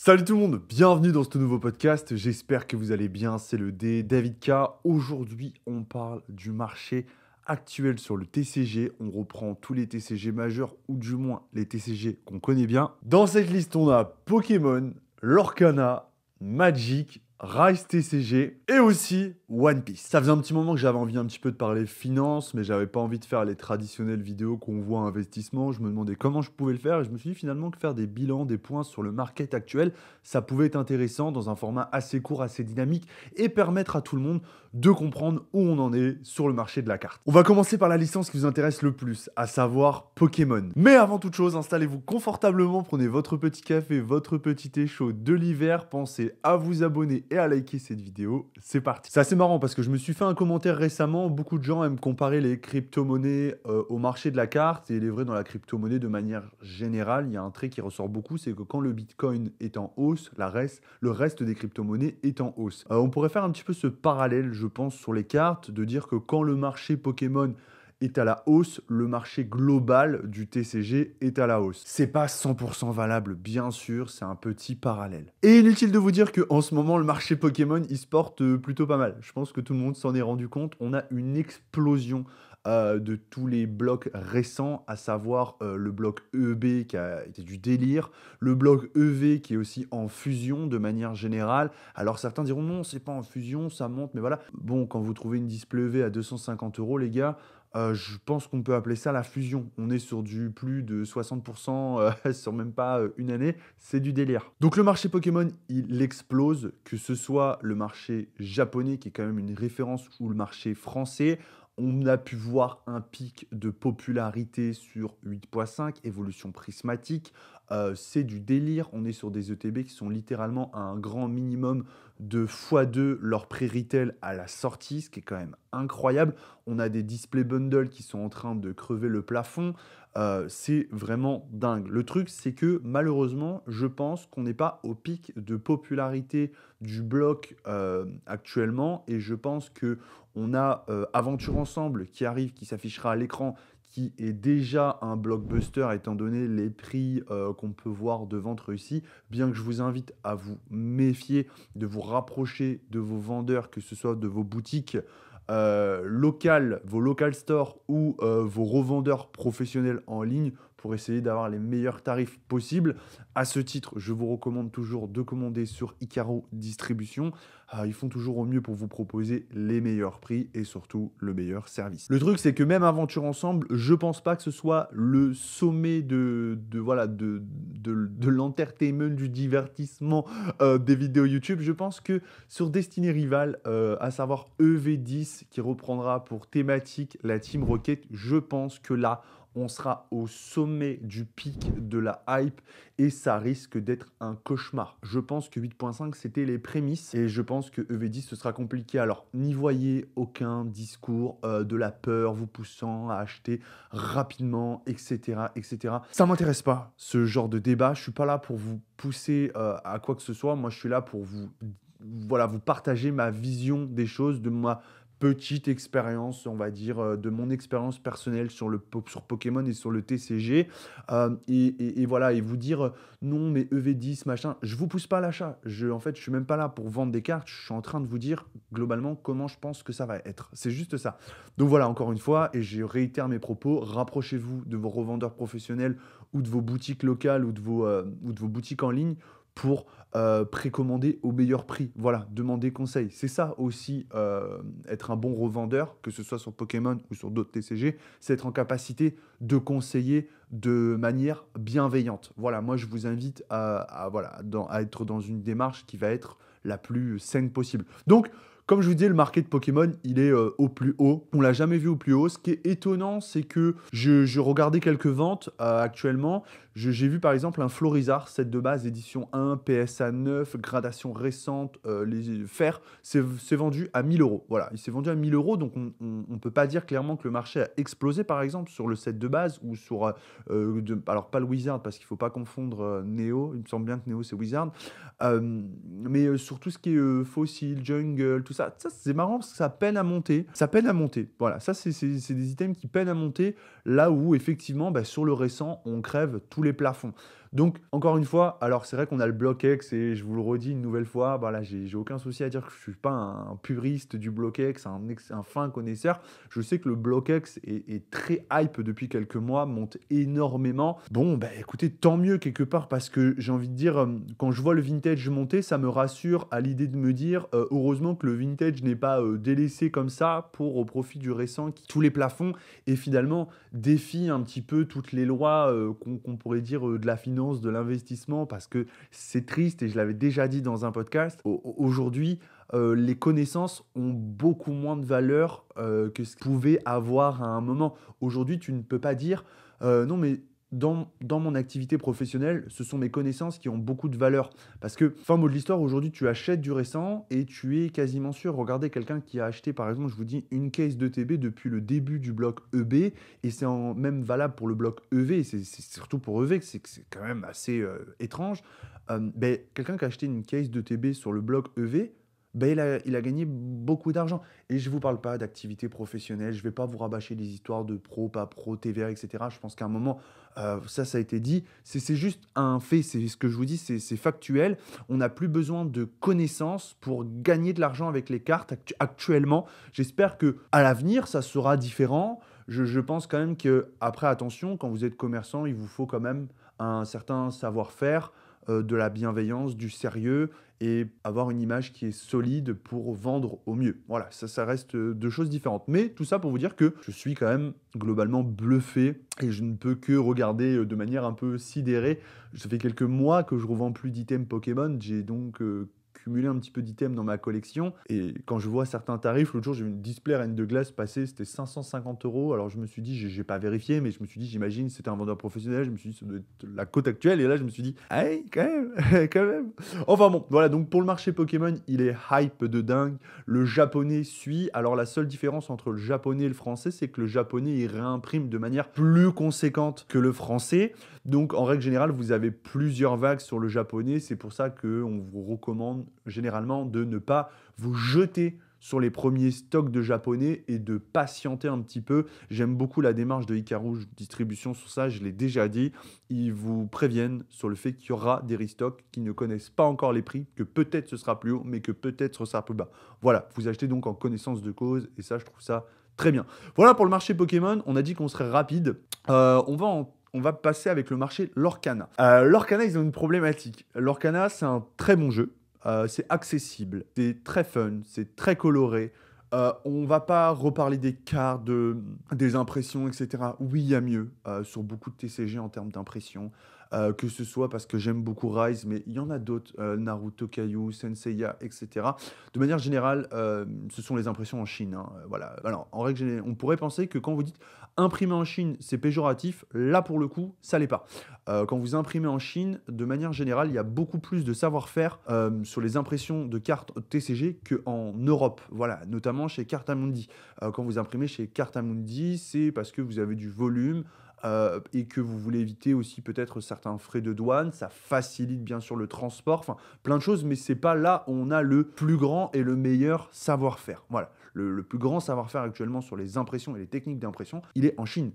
Salut tout le monde, bienvenue dans ce nouveau podcast, j'espère que vous allez bien, c'est le David K. Aujourd'hui, on parle du marché actuel sur le TCG, on reprend tous les TCG majeurs, ou du moins les TCG qu'on connaît bien. Dans cette liste, on a Pokémon, Lorcana, Magic, Rise TCG et aussi One Piece. Ça faisait un petit moment que j'avais envie un petit peu de parler finance, mais j'avais pas envie de faire les traditionnelles vidéos qu'on voit investissement. Je me demandais comment je pouvais le faire et je me suis dit finalement que faire des bilans, des points sur le market actuel, ça pouvait être intéressant dans un format assez court, assez dynamique et permettre à tout le monde de comprendre où on en est sur le marché de la carte. On va commencer par la licence qui vous intéresse le plus, à savoir Pokémon. Mais avant toute chose, installez-vous confortablement, prenez votre petit café, votre petit thé chaud de l'hiver, pensez à vous abonner et à liker cette vidéo. C'est parti. C'est assez marrant parce que je me suis fait un commentaire récemment, beaucoup de gens aiment comparer les crypto-monnaies au marché de la carte, et il est vrai dans la crypto-monnaie de manière générale, il y a un trait qui ressort beaucoup, c'est que quand le Bitcoin est en hausse, le reste des crypto-monnaies est en hausse. On pourrait faire un petit peu ce parallèle, je pense, sur les cartes, de dire que quand le marché Pokémon est à la hausse, le marché global du TCG est à la hausse. C'est pas 100% valable, bien sûr, c'est un petit parallèle. Et inutile de vous dire qu'en ce moment, le marché Pokémon, il se porte plutôt pas mal. Je pense que tout le monde s'en est rendu compte. On a une explosion de tous les blocs récents, à savoir le bloc EEB qui a été du délire, le bloc EV qui est aussi en fusion de manière générale. Alors certains diront non, c'est pas en fusion, ça monte, mais voilà. Bon, quand vous trouvez une display EV à 250 €, les gars, je pense qu'on peut appeler ça la fusion. On est sur du plus de 60% sur même pas une année. C'est du délire. Donc le marché Pokémon, il explose, que ce soit le marché japonais, qui est quand même une référence, ou le marché français. On a pu voir un pic de popularité sur 8.5, évolution prismatique. C'est du délire. On est sur des ETB qui sont littéralement à un grand minimum de x2 leur prix retail à la sortie, ce qui est quand même incroyable. On a des display bundles qui sont en train de crever le plafond. C'est vraiment dingue. Le truc, c'est que malheureusement, je pense qu'on n'est pas au pic de popularité du bloc actuellement. Et je pense qu'on a Aventure Ensemble qui arrive, qui s'affichera à l'écran, qui est déjà un blockbuster étant donné les prix qu'on peut voir de vente réussie. Bien que je vous invite à vous méfier, de vous rapprocher de vos vendeurs, que ce soit de vos boutiques locales, vos local stores ou vos revendeurs professionnels en ligne, pour essayer d'avoir les meilleurs tarifs possibles. À ce titre, je vous recommande toujours de commander sur Icaro Distribution. Ils font toujours au mieux pour vous proposer les meilleurs prix et surtout le meilleur service. Le truc, c'est que même Aventure Ensemble, je pense pas que ce soit le sommet de l'entertainment, du divertissement des vidéos YouTube. Je pense que sur Destiny Rival, à savoir EV10, qui reprendra pour thématique la Team Rocket, je pense que là, on sera au sommet du pic de la hype et ça risque d'être un cauchemar. Je pense que 8.5, c'était les prémices et je pense que EV10, ce sera compliqué. Alors, n'y voyez aucun discours de la peur vous poussant à acheter rapidement, etc., etc. Ça m'intéresse pas, ce genre de débat. Je suis pas là pour vous pousser à quoi que ce soit. Moi, je suis là pour vous partager ma vision des choses, de ma petite expérience, on va dire, de mon expérience personnelle sur Pokémon et sur le TCG. Et voilà, et vous dire non, mais EV10, machin, je vous pousse pas à l'achat. En fait, je suis même pas là pour vendre des cartes. Je suis en train de vous dire globalement comment je pense que ça va être. C'est juste ça. Donc voilà, encore une fois, et je réitère mes propos, rapprochez-vous de vos revendeurs professionnels ou de vos boutiques locales ou de vos boutiques en ligne pour précommander au meilleur prix. Voilà, demander conseil. C'est ça aussi, être un bon revendeur, que ce soit sur Pokémon ou sur d'autres TCG, c'est être en capacité de conseiller de manière bienveillante. Voilà, moi je vous invite à être dans une démarche qui va être la plus saine possible. Donc, comme je vous disais, le market de Pokémon, il est au plus haut. On l'a jamais vu au plus haut. Ce qui est étonnant, c'est que je regardais quelques ventes actuellement. J'ai vu par exemple un Florizard, set de base, édition 1, PSA 9, gradation récente, les fer, c'est vendu à 1000 €. Voilà, il s'est vendu à 1000 €, donc on ne peut pas dire clairement que le marché a explosé par exemple sur le set de base ou sur, alors pas le Wizard parce qu'il ne faut pas confondre Neo, il me semble bien que Neo c'est Wizard, mais sur tout ce qui est Fossil, Jungle, tout ça, c'est marrant parce que ça peine à monter. Ça peine à monter. Voilà, ça c'est des items qui peinent à monter là où effectivement sur le récent on crève tous les plafonds. Donc, encore une fois, alors c'est vrai qu'on a le BlockX et je vous le redis une nouvelle fois, bah là, j'ai aucun souci à dire que je suis pas un puriste du BlockX, un fin connaisseur. Je sais que le BlockX est très hype depuis quelques mois, monte énormément. Bon, bah écoutez, tant mieux quelque part parce que j'ai envie de dire, quand je vois le vintage monter, ça me rassure à l'idée de me dire, heureusement que le vintage n'est pas délaissé comme ça pour au profit du récent qui tous les plafonds et finalement défie un petit peu toutes les lois qu'on pourrait dire de la finance, de l'investissement, parce que c'est triste et je l'avais déjà dit dans un podcast. Aujourd'hui, les connaissances ont beaucoup moins de valeur que ce qu'elles pouvaient avoir à un moment. Aujourd'hui, tu ne peux pas dire non, mais dans mon activité professionnelle, ce sont mes connaissances qui ont beaucoup de valeur. Parce que, fin mot de l'histoire, aujourd'hui, tu achètes du récent et tu es quasiment sûr. Regardez quelqu'un qui a acheté, par exemple, je vous dis, une case d'ETB depuis le début du bloc EB, et c'est même valable pour le bloc EV, c'est surtout pour EV que c'est quand même assez étrange. Ben, quelqu'un qui a acheté une case d'ETB sur le bloc EV, ben, il a gagné beaucoup d'argent. Et je ne vous parle pas d'activité professionnelle, je ne vais pas vous rabâcher des histoires de pro, pas pro, TVA, etc. Je pense qu'à un moment, ça a été dit. C'est juste un fait, c'est ce que je vous dis, c'est factuel. On n'a plus besoin de connaissances pour gagner de l'argent avec les cartes actuellement. J'espère que à l'avenir, ça sera différent. Je pense quand même que, après, attention, quand vous êtes commerçant, il vous faut quand même un certain savoir-faire, de la bienveillance, du sérieux et avoir une image qui est solide pour vendre au mieux. Voilà, ça reste deux choses différentes. Mais tout ça pour vous dire que je suis quand même globalement bluffé et je ne peux que regarder de manière un peu sidérée. Ça fait quelques mois que je revends plus d'items Pokémon. J'ai donc cumulé un petit peu d'items dans ma collection. Et quand je vois certains tarifs, l'autre jour, j'ai vu une display reine de glace passer, c'était 550 euros. Alors je me suis dit, j'ai pas vérifié, mais je me suis dit, j'imagine, c'était un vendeur professionnel. Je me suis dit, ça doit être la cote actuelle. Et là, je me suis dit, ah, hey, quand même, quand même. Enfin bon, voilà, donc pour le marché Pokémon, il est hype de dingue. Le japonais suit. Alors la seule différence entre le japonais et le français, c'est que le japonais, il réimprime de manière plus conséquente que le français. Donc en règle générale, vous avez plusieurs vagues sur le japonais. C'est pour ça qu'on vous recommande généralement de ne pas vous jeter sur les premiers stocks de japonais et de patienter un petit peu. J'aime beaucoup la démarche de Hikaru Distribution sur ça, je l'ai déjà dit. Ils vous préviennent sur le fait qu'il y aura des restocks qui ne connaissent pas encore les prix, que peut-être ce sera plus haut, mais que peut-être ce sera plus bas. Voilà, vous achetez donc en connaissance de cause et ça, je trouve ça très bien. Voilà pour le marché Pokémon. On a dit qu'on serait rapide. On va passer avec le marché Lorcana. Lorcana, ils ont une problématique. Lorcana, c'est un très bon jeu. C'est accessible, c'est très fun, c'est très coloré. On va pas reparler des cartes, des impressions, etc. Oui, il y a mieux sur beaucoup de TCG en termes d'impression. Que ce soit parce que j'aime beaucoup Rise, mais il y en a d'autres, Naruto Kaiju, Senseiya, etc. De manière générale, ce sont les impressions en Chine, hein, voilà. Alors, en règle générale, on pourrait penser que quand vous dites imprimer en Chine, c'est péjoratif. Là, pour le coup, ça l'est pas. Quand vous imprimez en Chine, de manière générale, il y a beaucoup plus de savoir-faire sur les impressions de cartes TCG qu'en Europe. Voilà, notamment chez Cartamundi. Quand vous imprimez chez Cartamundi, c'est parce que vous avez du volume, et que vous voulez éviter aussi peut-être certains frais de douane. Ça facilite bien sûr le transport, enfin plein de choses, mais c'est pas là où on a le plus grand et le meilleur savoir-faire. Voilà. Le plus grand savoir-faire actuellement sur les impressions et les techniques d'impression, il est en Chine.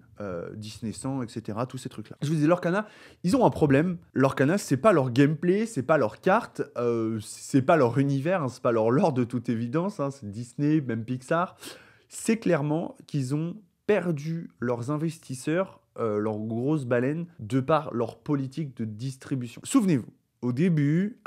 Disney 100, etc. Tous ces trucs-là. Je vous disais, Lorcana, ils ont un problème. Lorcana, c'est pas leur gameplay, c'est pas leur carte, c'est pas leur univers, hein, c'est pas leur lore de toute évidence. Hein, c'est Disney, même Pixar. C'est clairement qu'ils ont perdu leurs investisseurs, leurs grosses baleines, de par leur politique de distribution. Souvenez-vous, au début,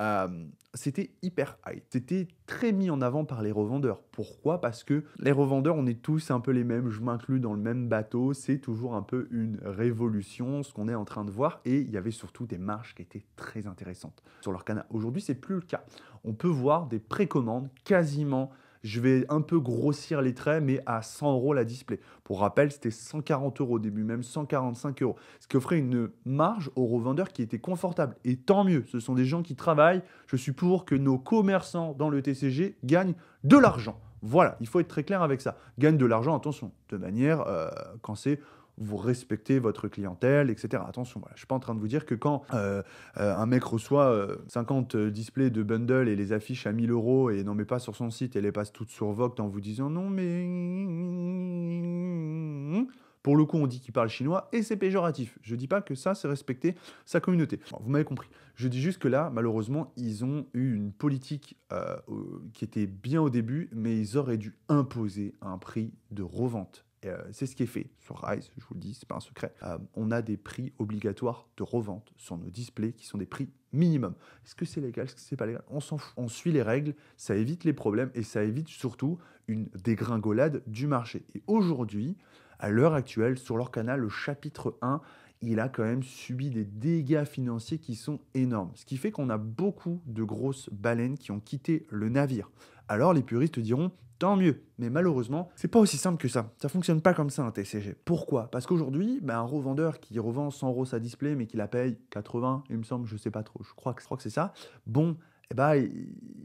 c'était hyper hype. C'était très mis en avant par les revendeurs. Pourquoi? Parce que les revendeurs, on est tous un peu les mêmes. Je m'inclus dans le même bateau. C'est toujours un peu une révolution, ce qu'on est en train de voir. Et il y avait surtout des marges qui étaient très intéressantes sur leur canal. Aujourd'hui, c'est plus le cas. On peut voir des précommandes quasiment. Je vais un peu grossir les traits, mais à 100 euros la display. Pour rappel, c'était 140 euros au début, même 145 euros. Ce qui offrait une marge aux revendeurs qui était confortable. Et tant mieux, ce sont des gens qui travaillent. Je suis pour que nos commerçants dans le TCG gagnent de l'argent. Voilà, il faut être très clair avec ça. Gagnent de l'argent, attention, de manière, quand c'est vous respectez votre clientèle, etc. Attention, voilà, je ne suis pas en train de vous dire que quand un mec reçoit 50 displays de bundle et les affiche à 1000 euros et n'en met pas sur son site et les passe toutes sur Vogt en vous disant non mais... Pour le coup, on dit qu'il parle chinois et c'est péjoratif. Je dis pas que ça, c'est respecter sa communauté. Bon, vous m'avez compris. Je dis juste que là, malheureusement, ils ont eu une politique qui était bien au début, mais ils auraient dû imposer un prix de revente. C'est ce qui est fait sur Rise, je vous le dis, c'est pas un secret. On a des prix obligatoires de revente sur nos displays qui sont des prix minimum. Est-ce que c'est légal, est-ce que c'est pas légal? On s'en fout. On suit les règles, ça évite les problèmes et ça évite surtout une dégringolade du marché. Et aujourd'hui, à l'heure actuelle, sur leur canal, le chapitre 1, il a quand même subi des dégâts financiers qui sont énormes. Ce qui fait qu'on a beaucoup de grosses baleines qui ont quitté le navire. Alors les puristes diront, tant mieux. Mais malheureusement, c'est pas aussi simple que ça. Ça fonctionne pas comme ça un TCG. Pourquoi? Parce qu'aujourd'hui, un revendeur qui revend 100 euros sa display, mais qui la paye 80, il me semble, je sais pas trop, je crois que c'est ça. Bon,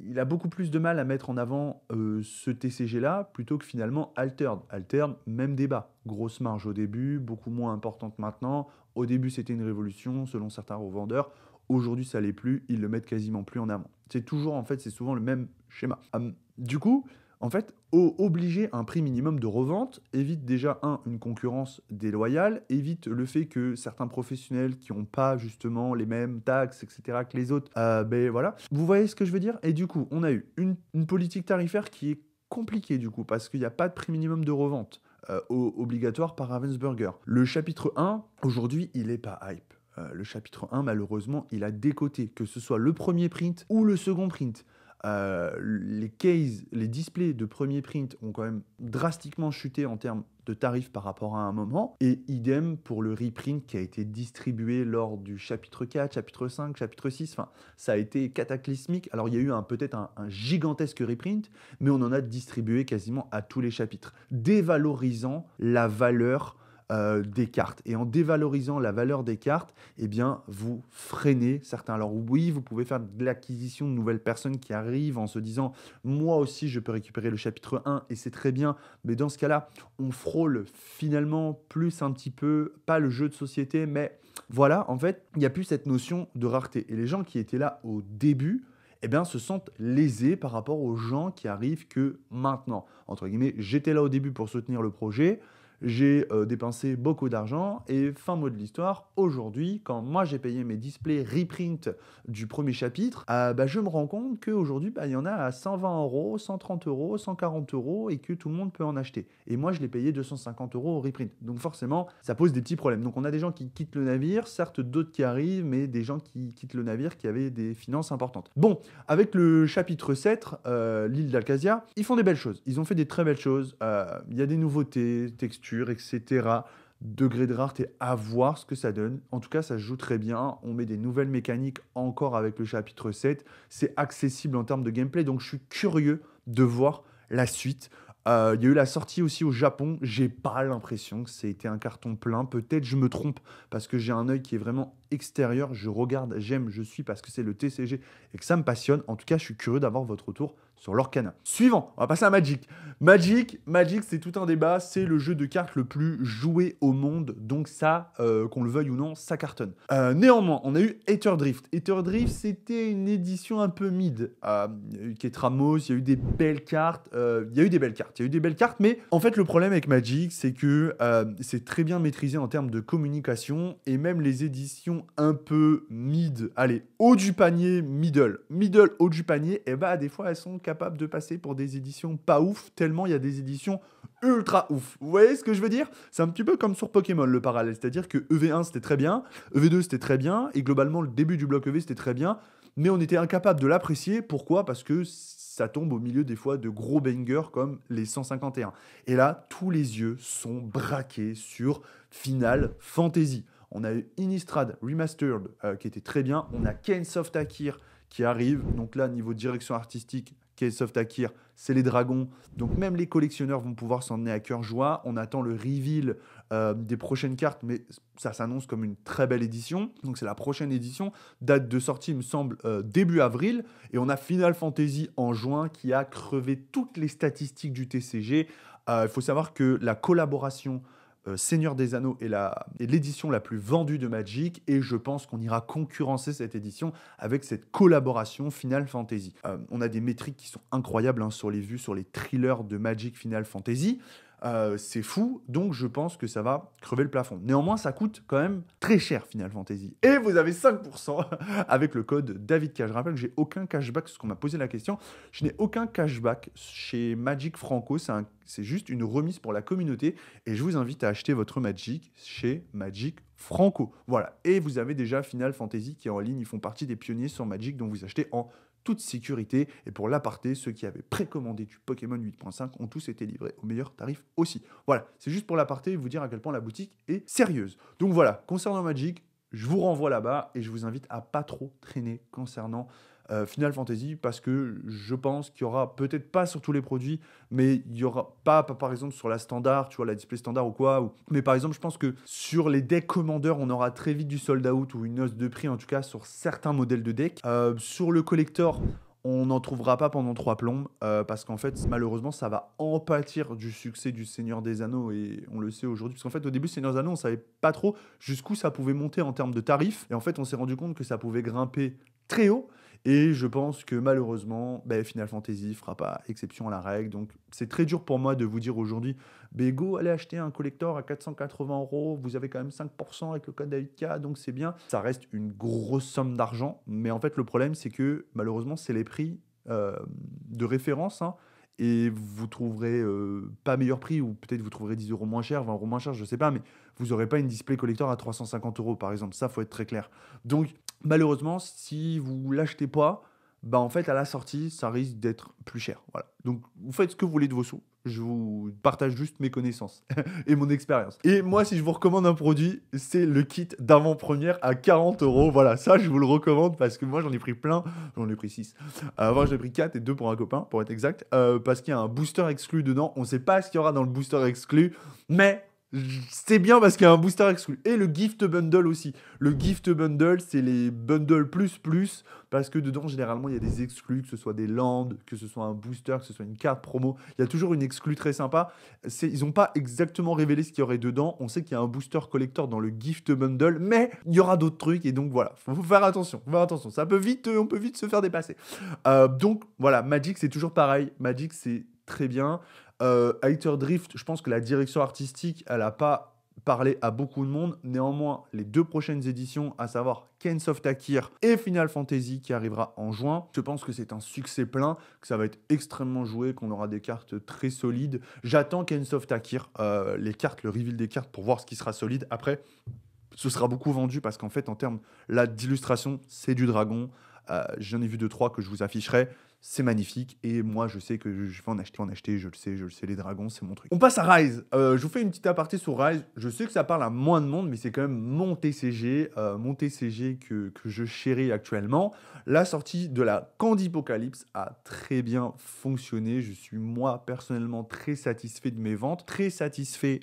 il a beaucoup plus de mal à mettre en avant ce TCG-là plutôt que finalement Altered. Altered, même débat. Grosse marge au début, beaucoup moins importante maintenant. Au début, c'était une révolution selon certains revendeurs. Aujourd'hui, ça l'est plus. Ils le mettent quasiment plus en avant. C'est toujours, en fait, c'est souvent le même schéma. Du coup, en fait, obliger un prix minimum de revente évite déjà, une concurrence déloyale, évite le fait que certains professionnels qui n'ont pas justement les mêmes taxes, etc., que les autres, voilà. Vous voyez ce que je veux dire? Et du coup, on a eu une politique tarifaire qui est compliquée du coup, parce qu'il n'y a pas de prix minimum de revente obligatoire par Ravensburger. Le chapitre 1, aujourd'hui, il n'est pas hype. Le chapitre 1, malheureusement, il a décoté, que ce soit le premier print ou le second print. Les cases, les displays de premier print ont quand même drastiquement chuté en termes de tarifs par rapport à un moment. Et idem pour le reprint qui a été distribué lors du chapitre 4, chapitre 5, chapitre 6. Enfin, ça a été cataclysmique. Alors, il y a eu peut-être un gigantesque reprint, mais on en a distribué quasiment à tous les chapitres, dévalorisant la valeur des cartes. Et en dévalorisant la valeur des cartes, eh bien, vous freinez certains. Alors oui, vous pouvez faire de l'acquisition de nouvelles personnes qui arrivent en se disant « Moi aussi, je peux récupérer le chapitre 1 et c'est très bien. » Mais dans ce cas-là, on frôle finalement plus un petit peu, pas le jeu de société, mais voilà, en fait, il n'y a plus cette notion de rareté. Et les gens qui étaient là au début, eh bien, se sentent lésés par rapport aux gens qui arrivent que maintenant. Entre guillemets, j'étais là au début pour soutenir le projet, j'ai dépensé beaucoup d'argent et fin mot de l'histoire, aujourd'hui, quand moi j'ai payé mes displays reprint du premier chapitre, je me rends compte qu'aujourd'hui, il y en a à 120 euros, 130 euros, 140 euros et que tout le monde peut en acheter. Et moi, je l'ai payé 250 euros au reprint. Donc forcément, ça pose des petits problèmes. Donc on a des gens qui quittent le navire, certes d'autres qui arrivent, mais des gens qui quittent le navire qui avaient des finances importantes. Bon, avec le chapitre 7, l'île d'Alcasia, ils font des belles choses. Ils ont fait des très belles choses. Il y a des nouveautés, textures, etc. Degré de rareté, à voir ce que ça donne. En tout cas, ça se joue très bien. On met des nouvelles mécaniques encore avec le chapitre 7. C'est accessible en termes de gameplay, donc je suis curieux de voir la suite. Il y a eu la sortie aussi au Japon. J'ai pas l'impression que c'était un carton plein. Peut-être je me trompe parce que j'ai un œil qui est vraiment extérieur. Je regarde, j'aime, je suis parce que c'est le TCG et que ça me passionne. En tout cas, je suis curieux d'avoir votre retour sur l'Orcana. Suivant, on va passer à Magic. Magic, c'est tout un débat. C'est le jeu de cartes le plus joué au monde. Donc ça, qu'on le veuille ou non, ça cartonne. Néanmoins, on a eu Aether Drift. Aether Drift, c'était une édition un peu mid. Il y a eu Ketramos, il y a eu des belles cartes. Il y a eu des belles cartes, mais en fait, le problème avec Magic, c'est que c'est très bien maîtrisé en termes de communication et même les éditions un peu mid, allez, haut du panier, middle, haut du panier, et des fois, elles sont capables de passer pour des éditions pas ouf, tellement il y a des éditions ultra ouf. Vous voyez ce que je veux dire? C'est un petit peu comme sur Pokémon, le parallèle, c'est-à-dire que EV1, c'était très bien, EV2, c'était très bien, et globalement, le début du bloc EV, c'était très bien, mais on était incapable de l'apprécier. Pourquoi? Parce que ça tombe au milieu des fois de gros bangers comme les 151. Et là, tous les yeux sont braqués sur Final Fantasy. On a eu Innistrad Remastered qui était très bien. On a Chains of Takir qui arrive. Donc là, niveau direction artistique, Chains of Takir, c'est les dragons. Donc même les collectionneurs vont pouvoir s'en emmener à cœur joie. On attend le reveal des prochaines cartes, mais ça s'annonce comme une très belle édition. Donc c'est la prochaine édition. Date de sortie, il me semble, début avril. Et on a Final Fantasy en juin qui a crevé toutes les statistiques du TCG. Il faut savoir que la collaboration Seigneur des Anneaux est l'édition la plus vendue de Magic et je pense qu'on ira concurrencer cette édition avec cette collaboration Final Fantasy. On a des métriques qui sont incroyables sur les vues, sur les thrillers de Magic Final Fantasy. C'est fou, donc je pense que ça va crever le plafond. Néanmoins, ça coûte quand même très cher Final Fantasy. Et vous avez 5% avec le code DavidK. Je rappelle que j'ai aucun cashback, parce qu'on m'a posé la question. Je n'ai aucun cashback chez Magic Franco, c'est juste une remise pour la communauté. Et je vous invite à acheter votre Magic chez Magic Franco. Voilà, et vous avez déjà Final Fantasy qui est en ligne. Ils font partie des pionniers sur Magic, donc vous achetez en toute sécurité. Et pour l'aparté, ceux qui avaient précommandé du Pokémon 8.5 ont tous été livrés au meilleur tarif aussi. Voilà, c'est juste pour l'aparté, vous dire à quel point la boutique est sérieuse. Donc voilà, concernant Magic, je vous renvoie là-bas et je vous invite à pas trop traîner concernant Final Fantasy, parce que je pense qu'il y aura, peut-être pas sur tous les produits, mais il y aura pas par exemple sur la standard, tu vois, la display standard ou quoi. Mais par exemple, je pense que sur les decks Commander, on aura très vite du sold out ou une hausse de prix, en tout cas sur certains modèles de deck. Sur le collector, on n'en trouvera pas pendant 3 plombes, parce qu'en fait, malheureusement, ça va en pâtir du succès du Seigneur des Anneaux, et on le sait aujourd'hui. Parce qu'en fait, au début, Seigneur des Anneaux, on savait pas trop jusqu'où ça pouvait monter en termes de tarifs. Et en fait, on s'est rendu compte que ça pouvait grimper très haut. Et je pense que malheureusement, Final Fantasy fera pas exception à la règle. Donc, c'est très dur pour moi de vous dire aujourd'hui, go, allez acheter un collector à 480 €. Vous avez quand même 5% avec le code DavidK, donc c'est bien. Ça reste une grosse somme d'argent. Mais en fait, le problème, c'est que malheureusement, c'est les prix de référence, hein. Et vous trouverez pas meilleur prix, ou peut-être vous trouverez 10 € moins cher, 20 € moins cher, je sais pas, mais vous n'aurez pas une display collector à 350 € par exemple. Ça, faut être très clair. Donc, malheureusement, si vous l'achetez pas, en fait, à la sortie, ça risque d'être plus cher. Voilà. Donc, vous faites ce que vous voulez de vos sous. Je vous partage juste mes connaissances et mon expérience. Et moi, si je vous recommande un produit, c'est le kit d'avant-première à 40 €. Voilà, ça, je vous le recommande parce que moi, j'en ai pris plein. J'en ai pris 6. Moi, j'en ai pris 4 et 2 pour un copain, pour être exact. Parce qu'il y a un booster exclu dedans. On ne sait pas ce qu'il y aura dans le booster exclu, mais c'est bien parce qu'il y a un booster exclu. Et le gift bundle aussi. Le gift bundle, c'est les bundles plus, parce que dedans, généralement, il y a des exclus, que ce soit des lands, que ce soit un booster, que ce soit une carte promo. Il y a toujours une exclue très sympa. Ils n'ont pas exactement révélé ce qu'il y aurait dedans. On sait qu'il y a un booster collector dans le gift bundle, mais il y aura d'autres trucs. Et donc voilà, faut faire attention. Faut faire attention. Ça peut vite, on peut vite se faire dépasser. Donc voilà, Magic, c'est toujours pareil. Magic, c'est très bien. Hyper Drift, je pense que la direction artistique, elle n'a pas parlé à beaucoup de monde. Néanmoins, les 2 prochaines éditions, à savoir Kens of Takir et Final Fantasy qui arrivera en juin, je pense que c'est un succès plein, que ça va être extrêmement joué, qu'on aura des cartes très solides. J'attends Kens of Takir, les cartes, le reveal des cartes, pour voir ce qui sera solide. Après, ce sera beaucoup vendu parce qu'en fait, en termes là d'illustration, c'est du dragon. J'en ai vu 2-3 que je vous afficherai. C'est magnifique. Et moi, je sais que je vais en acheter. Je le sais, les dragons, c'est mon truc. On passe à Rise. Je vous fais une petite aparté sur Rise. Je sais que ça parle à moins de monde, mais c'est quand même mon TCG. Mon TCG que je chéris actuellement. La sortie de la Candypocalypse a très bien fonctionné. Je suis, moi, personnellement, très satisfait de mes ventes. Très satisfait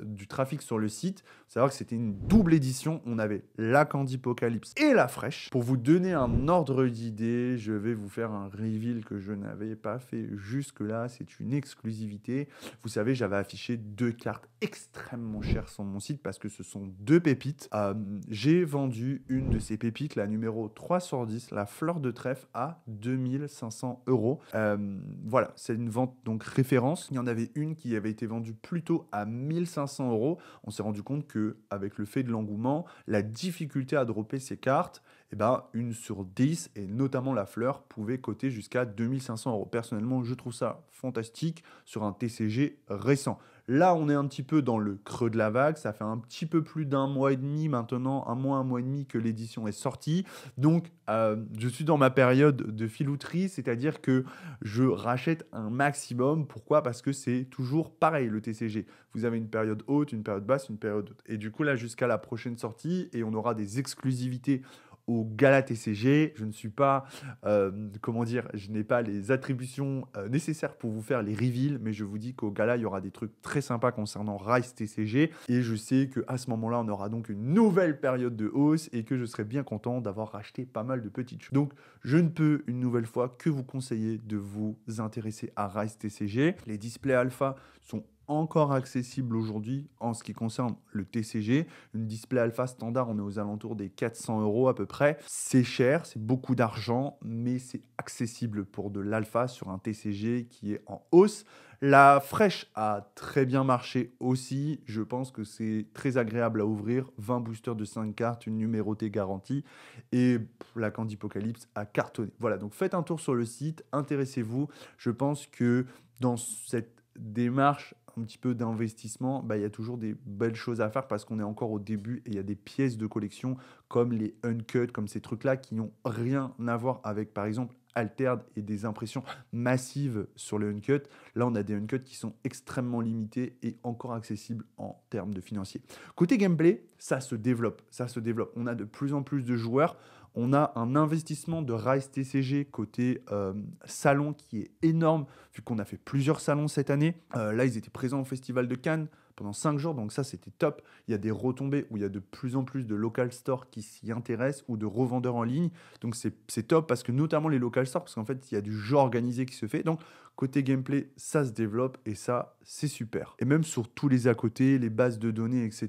du trafic sur le site. Faut savoir que c'était une double édition. On avait la Candypocalypse et la fraîche. Pour vous donner un ordre d'idée, je vais vous faire un reveal que je n'avais pas fait jusque-là. C'est une exclusivité. Vous savez, j'avais affiché 2 cartes extrêmement chères sur mon site parce que ce sont 2 pépites. J'ai vendu une de ces pépites, la numéro 3 sur 10, la fleur de trèfle, à 2500 €. Voilà, c'est une vente donc référence. Il y en avait une qui avait été vendue plutôt à 1500 €. On s'est rendu compte que, avec le fait de l'engouement, la difficulté à dropper ces cartes, une sur 10, et notamment la fleur, pouvait coter jusqu'à 2500 €. Personnellement, je trouve ça fantastique sur un TCG récent. Là, on est un petit peu dans le creux de la vague. Ça fait un petit peu plus d'1 mois et demi maintenant, un mois et demi que l'édition est sortie. Donc, je suis dans ma période de filouterie, c'est-à-dire que je rachète un maximum. Pourquoi ? Parce que c'est toujours pareil, le TCG. Vous avez une période haute, une période basse, une période haute. Et du coup, là, jusqu'à la prochaine sortie, et on aura des exclusivités au Gala TCG. Je ne suis pas, je n'ai pas les attributions nécessaires pour vous faire les reveals, mais je vous dis qu'au Gala, il y aura des trucs très sympas concernant Rise TCG. Et je sais qu'à ce moment-là, on aura donc une nouvelle période de hausse et que je serai bien content d'avoir racheté pas mal de petites choses. Donc, je ne peux une nouvelle fois que vous conseiller de vous intéresser à Rise TCG. Les displays alpha sont encore accessible aujourd'hui en ce qui concerne le TCG. Une display alpha standard, on est aux alentours des 400 € à peu près. C'est cher, c'est beaucoup d'argent, mais c'est accessible pour de l'alpha sur un TCG qui est en hausse. La fraîche a très bien marché aussi. Je pense que c'est très agréable à ouvrir. 20 boosters de 5 cartes, une numérotée garantie. Et la Candypocalypse a cartonné. Voilà, donc faites un tour sur le site, intéressez-vous. Je pense que dans cette démarche un petit peu d'investissement, il y a toujours des belles choses à faire parce qu'on est encore au début et il y a des pièces de collection comme les Uncut, comme ces trucs-là qui n'ont rien à voir avec, par exemple, Altered et des impressions massives sur les Uncut. Là, on a des Uncut qui sont extrêmement limités et encore accessibles en termes de financier. Côté gameplay, ça se développe, ça se développe. On a de plus en plus de joueurs. On a un investissement de Rise TCG côté salon qui est énorme, vu qu'on a fait plusieurs salons cette année. Là, ils étaient présents au Festival de Cannes pendant 5 jours, donc ça, c'était top. Il y a des retombées où il y a de plus en plus de local stores qui s'y intéressent ou de revendeurs en ligne. Donc, c'est top parce que notamment les local stores, parce qu'en fait, il y a du jeu organisé qui se fait. Donc, côté gameplay, ça se développe et ça, c'est super. Et même sur tous les à côté, les bases de données, etc.,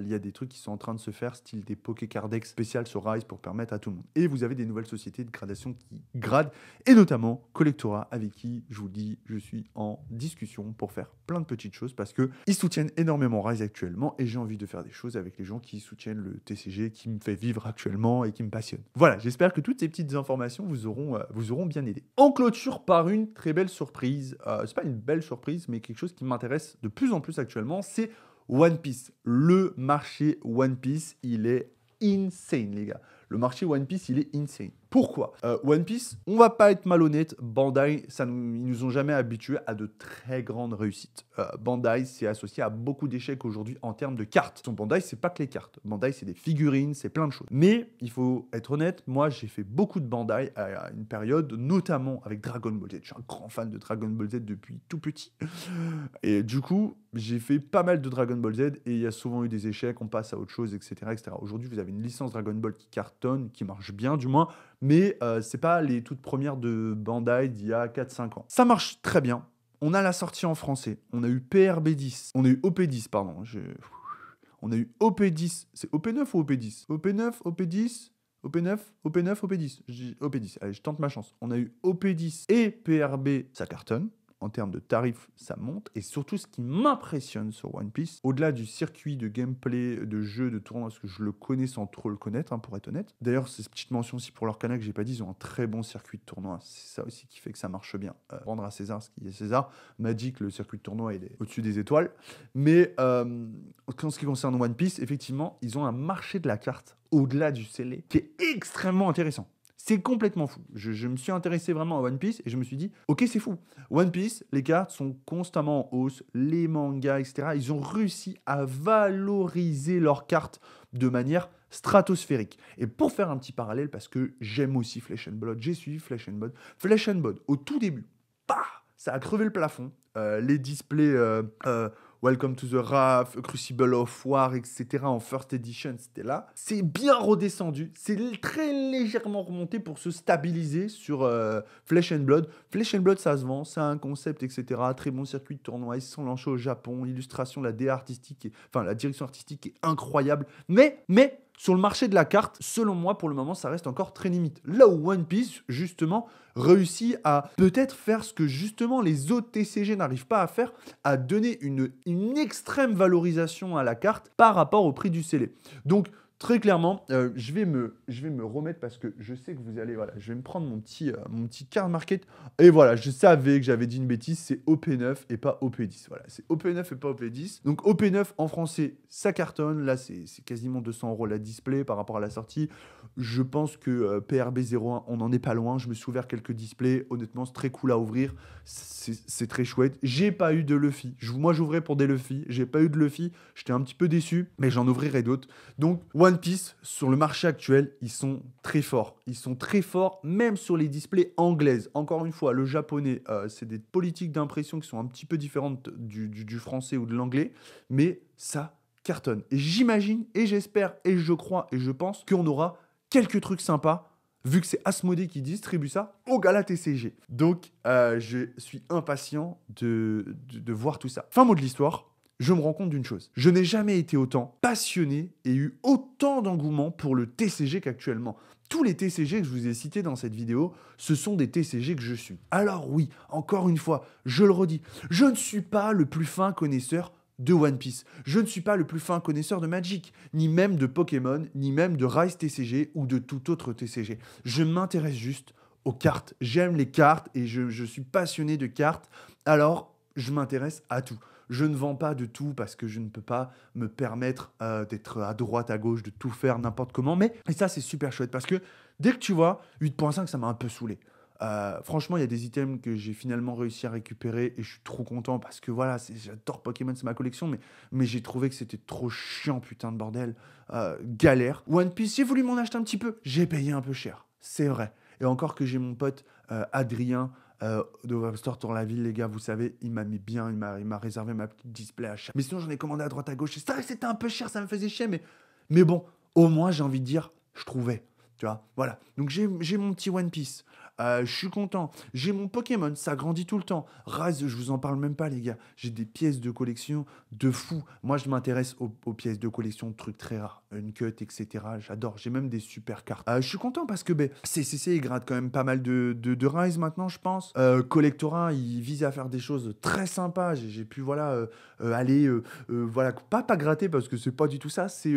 il y a des trucs qui sont en train de se faire, style des Pokécardex spéciales sur Rise pour permettre à tout le monde. Et vous avez des nouvelles sociétés de gradation qui gradent, et notamment Collectora, avec qui, je vous dis, je suis en discussion pour faire plein de petites choses parce qu'ils soutiennent énormément Rise actuellement et j'ai envie de faire des choses avec les gens qui soutiennent le TCG qui me fait vivre actuellement et qui me passionne. Voilà, j'espère que toutes ces petites informations vous auront bien aidé. En clôture par une très belle surprise, c'est pas une belle surprise, mais quelque chose qui m'intéresse de plus en plus actuellement, c'est One Piece. Le marché One Piece, il est insane, les gars. Le marché One Piece, il est insane. Pourquoi One Piece, on va pas être malhonnête, Bandai, ils nous ont jamais habitués à de très grandes réussites. Bandai, c'est associé à beaucoup d'échecs aujourd'hui en termes de cartes. Bandai, c'est pas que les cartes. Bandai, c'est des figurines, c'est plein de choses. Mais, il faut être honnête, moi, j'ai fait beaucoup de Bandai à une période, notamment avec Dragon Ball Z. Je suis un grand fan de Dragon Ball Z depuis tout petit. Et du coup, j'ai fait pas mal de Dragon Ball Z et il y a souvent eu des échecs, on passe à autre chose, etc. etc. Aujourd'hui, vous avez une licence Dragon Ball qui cartonne, qui marche bien du moins, mais c'est pas les toutes premières de Bandai d'il y a 4-5 ans. Ça marche très bien. On a la sortie en français. On a eu PRB10. On a eu OP10, pardon. On a eu OP10. C'est OP9 ou OP10 OP9, OP10 OP9, OP9, OP10. Je dis OP10. Allez, je tente ma chance. On a eu OP10 et PRB, ça cartonne. En termes de tarifs, ça monte. Et surtout, ce qui m'impressionne sur One Piece, au-delà du circuit de gameplay, de jeu, de tournoi, parce que je le connais sans trop le connaître, pour être honnête. D'ailleurs, c'est cette petite mention aussi pour leur canal que j'ai pas dit, ils ont un très bon circuit de tournoi. C'est ça aussi qui fait que ça marche bien. Rendre à César ce qui est César. M'a dit que le circuit de tournoi, il est au-dessus des étoiles. Mais en ce qui concerne One Piece, effectivement, ils ont un marché de la carte au-delà du scellé qui est extrêmement intéressant. C'est complètement fou. Je me suis intéressé vraiment à One Piece et je me suis dit, ok, c'est fou. One Piece, les cartes sont constamment en hausse, les mangas, etc. Ils ont réussi à valoriser leurs cartes de manière stratosphérique. Et pour faire un petit parallèle, parce que j'aime aussi Flesh and Blood, j'ai suivi Flesh and Blood. Flesh and Blood, au tout début, ça a crevé le plafond. Les displays Welcome to the Wrath, Crucible of War, etc. en First Edition, c'était là. C'est bien redescendu. C'est très légèrement remonté pour se stabiliser sur Flesh and Blood. Flesh and Blood, ça se vend, c'est un concept, etc. Très bon circuit de tournoi. Ils se sont lancés au Japon. L'illustration, la direction artistique est incroyable. Mais sur le marché de la carte, selon moi, pour le moment, ça reste encore très limite. Là où One Piece, justement, réussit à peut-être faire ce que, justement, les autres TCG n'arrivent pas à faire, à donner une extrême valorisation à la carte par rapport au prix du scellé. Donc, très clairement, je vais me remettre parce que je sais que vous allez... Voilà, je vais me prendre mon petit card market. Et voilà, je savais que j'avais dit une bêtise, c'est OP9 et pas OP10. Voilà, c'est OP9 et pas OP10. Donc OP9 en français, ça cartonne. Là, c'est quasiment 200 € la display par rapport à la sortie. Je pense que PRB01, on n'en est pas loin. Je me suis ouvert quelques displays. Honnêtement, c'est très cool à ouvrir. C'est très chouette. J'ai pas eu de Luffy. Moi, j'ouvrais pour des Luffy. J'ai pas eu de Luffy. J'étais un petit peu déçu, mais j'en ouvrirai d'autres. Donc, One Piece, sur le marché actuel, ils sont très forts. Ils sont très forts, même sur les displays anglaises. Encore une fois, le japonais, c'est des politiques d'impression qui sont un petit peu différentes du français ou de l'anglais, mais ça cartonne. Et j'imagine, et j'espère, et je crois, et je pense qu'on aura quelques trucs sympas, vu que c'est Asmodée qui distribue ça au Gala TCG. Donc, je suis impatient de voir tout ça. Fin mot de l'histoire. Je me rends compte d'une chose. Je n'ai jamais été autant passionné et eu autant d'engouement pour le TCG qu'actuellement. tous les TCG que je vous ai cités dans cette vidéo, ce sont des TCG que je suis. Alors oui, encore une fois, je le redis, je ne suis pas le plus fin connaisseur de One Piece. Je ne suis pas le plus fin connaisseur de Magic, ni même de Pokémon, ni même de Rise TCG ou de tout autre TCG. Je m'intéresse juste aux cartes. J'aime les cartes et je suis passionné de cartes. Alors, je m'intéresse à tout. Je ne vends pas de tout parce que je ne peux pas me permettre d'être à droite, à gauche, de tout faire n'importe comment. Mais et ça, c'est super chouette parce que dès que tu vois, 8.5, ça m'a un peu saoulé. Franchement, il y a des items que j'ai finalement réussi à récupérer et je suis trop content parce que voilà, j'adore Pokémon, c'est ma collection, mais j'ai trouvé que c'était trop chiant, putain de bordel. Galère. One Piece, j'ai voulu m'en acheter un petit peu, j'ai payé un peu cher, c'est vrai. Et encore que j'ai mon pote Adrien de Webstore Tour la ville, les gars, vous savez, il m'a mis bien, il m'a réservé ma petite display à chaque. Mais sinon, j'en ai commandé à droite à gauche. Et ça, c'était un peu cher, ça me faisait chier, mais bon, au moins, j'ai envie de dire, je trouvais. Tu vois, voilà. Donc, j'ai mon petit One Piece. Je suis content. J'ai mon Pokémon, ça grandit tout le temps. Rise, je vous en parle même pas, les gars. J'ai des pièces de collection de fou. Moi, je m'intéresse aux pièces de collection, de trucs très rares. Uncut, etc. J'adore. J'ai même des super cartes. Je suis content parce que CCC, il gratte quand même pas mal de Rise maintenant, je pense. Collectora, il vise à faire des choses très sympas. J'ai pu, voilà, aller, voilà, pas gratter parce que c'est pas du tout ça. C'est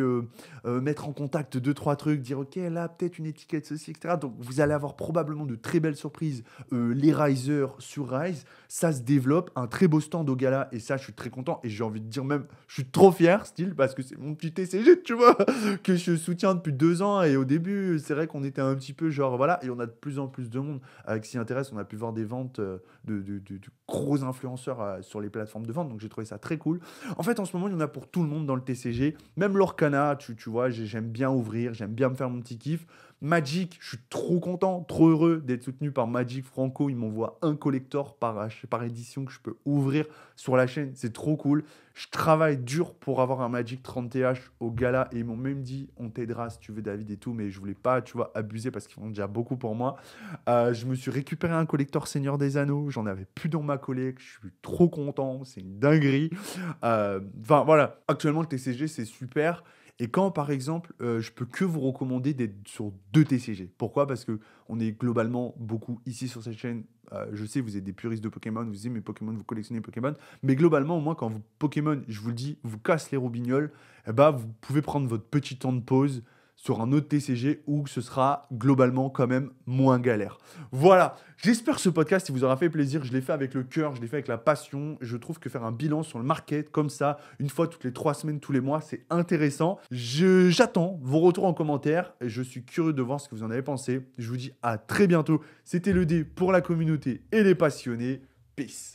mettre en contact deux, trois trucs, dire, ok, là, peut-être une étiquette, ceci, etc. Donc, vous allez avoir probablement de très belles surprises. Les Risers sur Rise, ça se développe, un très beau stand au gala, et ça, je suis très content, et j'ai envie de dire même, je suis trop fier, style, parce que c'est mon petit TCG, tu vois, que je soutiens depuis 2 ans, et au début, c'est vrai qu'on était un petit peu genre, voilà, et on a de plus en plus de monde qui s'y intéresse, on a pu voir des ventes de gros influenceurs sur les plateformes de vente, donc j'ai trouvé ça très cool. En fait, en ce moment, il y en a pour tout le monde dans le TCG, même l'Orcana, tu vois, j'aime bien ouvrir, j'aime bien me faire mon petit kiff. Magic, je suis trop content, trop heureux d'être soutenu par Magic Franco. Il m'envoie un collector par édition que je peux ouvrir sur la chaîne. C'est trop cool. Je travaille dur pour avoir un Magic 30TH au gala et ils m'ont même dit on t'aidera si tu veux David et tout, mais je voulais pas, tu vois, abuser parce qu'ils font déjà beaucoup pour moi. Je me suis récupéré un collector Seigneur des Anneaux. J'en avais plus dans ma collecte. Je suis trop content. C'est une dinguerie. Enfin voilà, actuellement le TCG c'est super. Et quand, par exemple, je peux que vous recommander d'être sur 2 TCG. Pourquoi? Parce qu'on est globalement beaucoup ici sur cette chaîne. Je sais, vous êtes des puristes de Pokémon, vous aimez Pokémon, vous collectionnez Pokémon. Mais globalement, au moins, quand vous Pokémon, je vous le dis, vous casse les roubignoles, eh ben, vous pouvez prendre votre petit temps de pause sur un autre TCG où ce sera globalement quand même moins galère. Voilà, j'espère que ce podcast il vous aura fait plaisir. Je l'ai fait avec le cœur, je l'ai fait avec la passion. Je trouve que faire un bilan sur le market comme ça, une fois toutes les 3 semaines, tous les mois, c'est intéressant. J'attends vos retours en commentaire et je suis curieux de voir ce que vous en avez pensé. Je vous dis à très bientôt. C'était le dé pour la communauté et les passionnés. Peace.